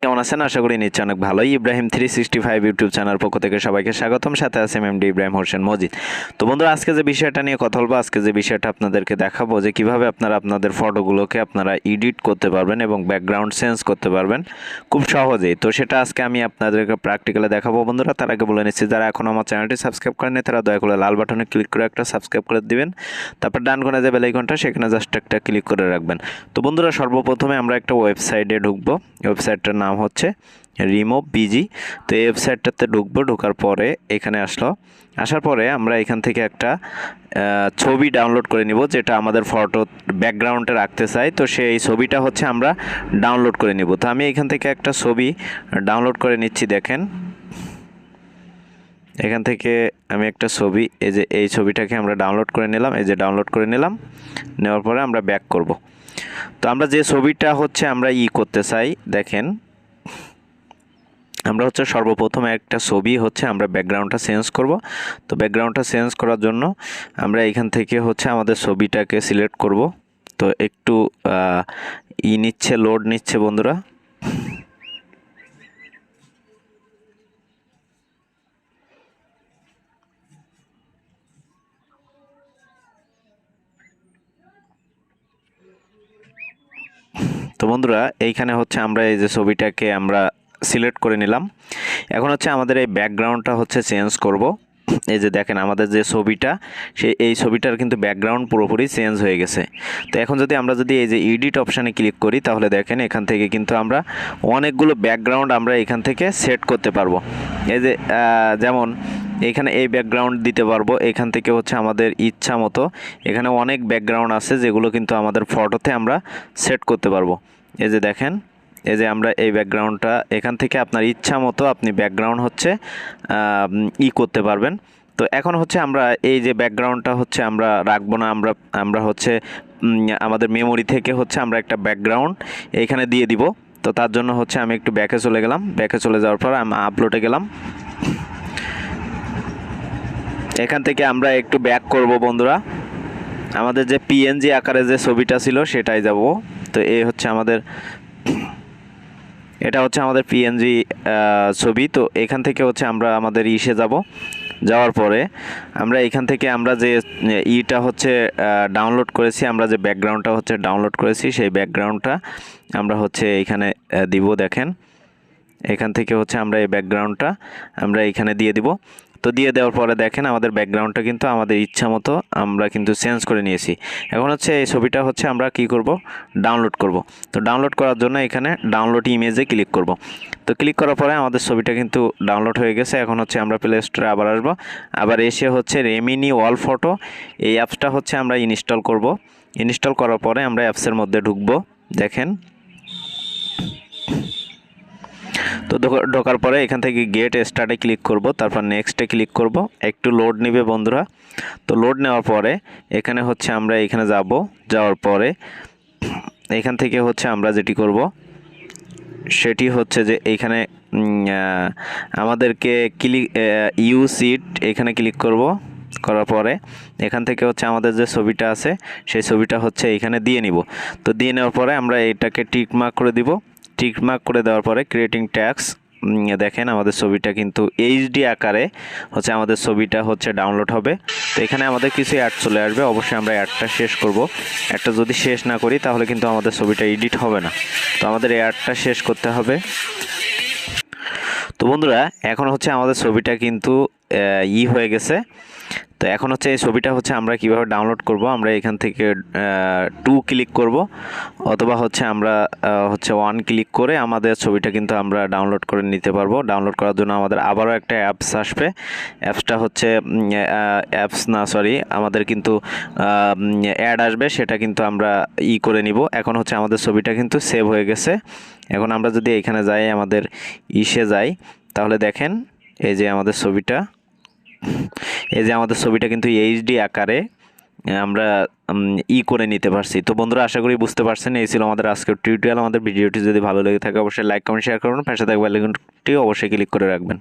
কেমন আছেন? আশা করি নিশ্চয় অনেক ভালোই। ইব্রাহিম 365 ইউটিউব চ্যানেল পক্ষ থেকে সবাইকে স্বাগতম। সাথে আছে এমডি ইব্রাহিম হোসেেন মজিদ। তো বন্ধুরা, আজকে যে বিষয়টা নিয়ে কথা বলবো, আজকে যে বিষয়টা আপনাদেরকে দেখাবো যে কিভাবে আপনারা আপনাদের ফটোগুলোকে আপনারা এডিট করতে পারবেন এবং ব্যাকগ্রাউন্ড চেঞ্জ করতে পারবেন খুব সহজেই। তো সেটা আজকে আমি আপনাদেরকে প্র্যাকটিক্যালে দেখাবো বন্ধুরা। তার আগে বলে নিচ্ছি, যারা এখন আমার চ্যানেলটি সাবস্ক্রাইব করেনি তারা দয়া করে লাল বাটনে ক্লিক করে একটা সাবস্ক্রাইব করে দিবেন। তারপর ডান কোণে যে বেল আইকনটা, সেখানে জাস্ট একটা ক্লিক করে রাখবেন। তো বন্ধুরা, সর্বপ্রথমে আমরা একটা ওয়েবসাইটে ঢুকবো। ওয়েবসাইটটার নাম হচ্ছে রিমুভ বিজি। তো এই ওয়েবসাইটটাতে ঢুকবো। ঢোকার পরে এখানে আসার পরে আমরা এখান থেকে একটা ছবি ডাউনলোড করে নিব, যেটা আমাদের ফটো ব্যাকগ্রাউন্ডে রাখতে চাই। তো সেই ছবিটা হচ্ছে আমরা ডাউনলোড করে নিব। তো আমি এখান থেকে একটা ছবি ডাউনলোড করে নিচ্ছি। দেখেন, এখান থেকে আমি একটা ছবি, এই ছবিটাকে আমরা ডাউনলোড করে নিলাম। এই যে ডাউনলোড করে নিলাম। নেওয়ার পরে আমরা ব্যাক করব। তো আমরা যে ছবিটা হচ্ছে আমরা করতে চাই, দেখেন আমরা হচ্ছে সর্বপ্রথমে একটা ছবি হচ্ছে আমরা ব্যাকগ্রাউন্ডটা চেঞ্জ করব। তো ব্যাকগ্রাউন্ডটা চেঞ্জ করার জন্য আমরা এখান থেকে হচ্ছে আমাদের ছবিটাকে সিলেক্ট করব। তো একটু নিচ্ছে, লোড নিচ্ছে বন্ধুরা। তো বন্ধুরা, এইখানে হচ্ছে আমরা এই যে ছবিটাকে আমরা সিলেক্ট করে নিলাম। এখন হচ্ছে আমাদের এই ব্যাকগ্রাউন্ডটা হচ্ছে চেঞ্জ করব। এই যে দেখেন, আমাদের যে ছবিটা, এই ছবিটার কিন্তু ব্যাকগ্রাউন্ড পুরোপুরি চেঞ্জ হয়ে গেছে। তো এখন আমরা যদি এই যে এডিট অপশানে ক্লিক করি, তাহলে দেখেন এখান থেকে কিন্তু আমরা অনেকগুলো ব্যাকগ্রাউন্ড আমরা এখান থেকে সেট করতে পারবো। এই যে যেমন এখানে এই ব্যাকগ্রাউন্ড দিতে পারবো। এখান থেকে হচ্ছে আমাদের ইচ্ছা মতো এখানে অনেক ব্যাকগ্রাউন্ড আছে, যেগুলো কিন্তু আমাদের ফটোতে আমরা সেট করতে পারবো। এই যে দেখেন, এই যে আমরা এই ব্যাকগ্রাউন্ডটা এখান থেকে আপনার ইচ্ছা মতো আপনি ব্যাকগ্রাউন্ড হচ্ছে করতে পারবেন। তো এখন হচ্ছে আমরা এই যে ব্যাকগ্রাউন্ডটা হচ্ছে আমরা রাখবো না, আমরা হচ্ছে আমাদের মেমোরি থেকে হচ্ছে আমরা একটা ব্যাকগ্রাউন্ড এইখানে দিয়ে দিব। তো তার জন্য হচ্ছে আমি একটু ব্যাকে চলে গেলাম। ব্যাকে চলে যাওয়ার পর আমি আপলোডে গেলাম। এখান থেকে আমরা একটু ব্যাক করব বন্ধুরা। আমাদের যে পিএনজি আকারে যে ছবিটা ছিল সেটাই যাব। তো এই হচ্ছে এটা হচ্ছে আমাদের পিএনজি ছবি। তো এখান থেকে হচ্ছে আমরা আমাদের যাওয়ার পরে আমরা এখান থেকে আমরা যে হচ্ছে ডাউনলোড করেছি, আমরা যে ব্যাকগ্রাউন্ডটা হচ্ছে ডাউনলোড করেছি, সেই ব্যাকগ্রাউন্ডটা আমরা হচ্ছে এইখানে দিব। দেখেন, এখান থেকে হচ্ছে আমরা এই ব্যাকগ্রাউন্ডটা আমরা এইখানে দিয়ে দিব। তো দিয়ে দেওয়ার পরে দেখেন আমাদের ব্যাকগ্রাউন্ডটা কিন্তু আমাদের ইচ্ছা মতো আমরা কিন্তু চেঞ্জ করে নিয়েছি। এখন হচ্ছে এই ছবিটা হচ্ছে আমরা কি করব, ডাউনলোড করব। তো ডাউনলোড করার জন্য এখানে ডাউনলোড ইমেজে ক্লিক করব। তো ক্লিক করার পরে আমাদের ছবিটা কিন্তু ডাউনলোড হয়ে গেছে। এখন হচ্ছে আমরা প্লে স্টোরে আবার আসবো। আবার এসে হচ্ছে রেমিনি ওয়াল ফটো, এই অ্যাপসটা হচ্ছে আমরা ইনস্টল করব। ইনস্টল করার পরে আমরা অ্যাপসের মধ্যে ঢুকবো। দেখেন, তো ঢোকার পরে এখান থেকে গেট স্টার্টে ক্লিক করব। তারপর নেক্সটে ক্লিক করব। একটু লোড নেবে বন্ধুরা। তো লোড নেওয়ার পরে এখানে হচ্ছে আমরা এখানে যাওয়ার পরে এখান থেকে হচ্ছে আমরা যেটি করব সেটি হচ্ছে যে এইখানে আমাদেরকে ইউজ ইট এখানে ক্লিক করব। করার পরে এখান থেকে হচ্ছে আমাদের যে ছবিটা আছে সেই ছবিটা হচ্ছে এইখানে দিয়ে নিব। তো দিয়ে নেওয়ার পরে আমরা এটাকে টিক মার্ক করে দিব। টিক মার্ক করে দেওয়ার পরে ক্রিয়েটিং ট্যাক্স, দেখেন আমাদের ছবিটা কিন্তু এইচডি আকারে হচ্ছে আমাদের ছবিটা হচ্ছে ডাউনলোড হবে। তো এখানে আমাদের কিছু অ্যাড চলে আসবে। অবশ্যই আমরা অ্যাডটা শেষ করব। অ্যাডটা যদি শেষ না করি তাহলে কিন্তু আমাদের ছবিটা এডিট হবে না। তো আমাদের অ্যাডটা শেষ করতে হবে। তো বন্ধুরা, এখন হচ্ছে আমাদের ছবিটা কিন্তু হয়ে গেছে। তো এখন হচ্ছে এই ছবিটা হচ্ছে আমরা কিভাবে ডাউনলোড করব, আমরা এখান থেকে 2 ক্লিক করব, অথবা হচ্ছে আমরা হচ্ছে 1 ক্লিক করে আমাদের ছবিটা কিন্তু আমরা ডাউনলোড করে নিতে পারবো। ডাউনলোড করার জন্য আমাদের আবারও একটা অ্যাপস আসবে। অ্যাপসটা হচ্ছে আমাদের কিন্তু অ্যাড আসবে, সেটা কিন্তু আমরা করে নিব। এখন হচ্ছে আমাদের ছবিটা কিন্তু সেভ হয়ে গেছে। এখন আমরা যদি এখানে যাই, আমাদের যাই, তাহলে দেখেন এই যে আমাদের ছবিটা কিন্তু এইচডি আকারে আমরা করে নিতে পারছি। তো বন্ধুরা, আশা করি বুঝতে পারছেন। এই ছিল আমাদের আজকের টিউটোরিয়াল। আমাদের ভিডিওটি যদি ভালো লেগে থাকে অবশ্যই লাইক কমেন্ট শেয়ার করুন। পাশে থাকা বেল আইকনটি অবশ্যই ক্লিক করে রাখবেন।